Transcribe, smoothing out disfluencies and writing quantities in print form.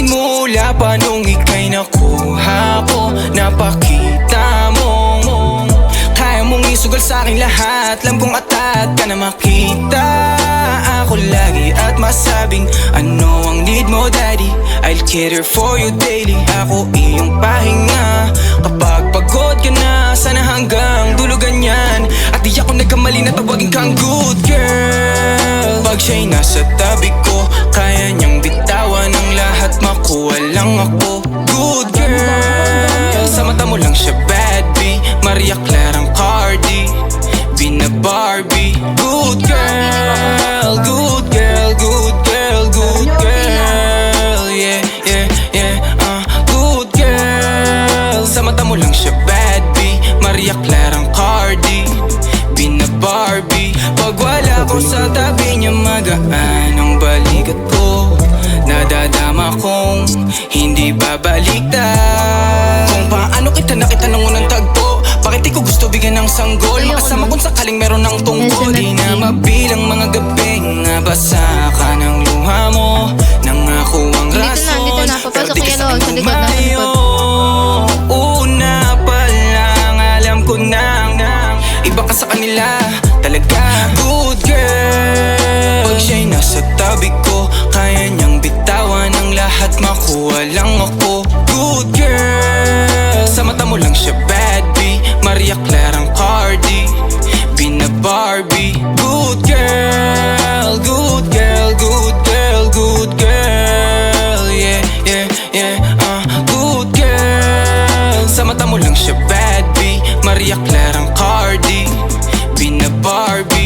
tingin mo wala pa nung ika'y nakuha ko? Napakita mo kaya mong isugal sa'king lahat. Alam kong atat ka na makita ako lagi at masabing ano ang need mo, daddy. I'll cater for you daily. Ako iyong pahinga kapag pagod ka na. Sana hanggang dulo ganyan. At di ako nagkamali na tawagin kang good girl. Pag siya'y nasa tabi ko, kaya niyang bitawan ang lahat, makuha lang ako. Good girl. Sa mata mo lang siya bad B, Maria Clarang Cardi, Bina Barbie. Good girl, good girl, good girl, good girl. Yeah, yeah, yeah, good girl. Sa mata mo lang siya bad B, Maria Clarang Cardi, Bina Barbie. Pag wala ko sa tabi niya, magaan ang balikat ko. Nadadama kong hindi babaliktad. Kung paano kita nakita nung unang tagpo, bakit di ko gusto bigyan ng sanggol? Makasama kung sakaling meron ng tungkol. Di na mabilang mga gabing nabasa ka ng luha mo. Nangako ang rason, pero di ka sa akin lumayo. Una pa lang alam ko nang iba ka sa kanila talaga. Good girl. Pag siya'y nasa tabi ko, kaya niyang bitawan ang lahat, makuha lang ako. Good girl. Sa mata mo lang siya bad B, Maria Clarang Cardi, Bina Barbie. Good girl, good girl, good girl, good girl. Yeah, yeah, yeah, good girl. Sa mata mo lang siya bad B, Maria Clarang Cardi, Bina Barbie.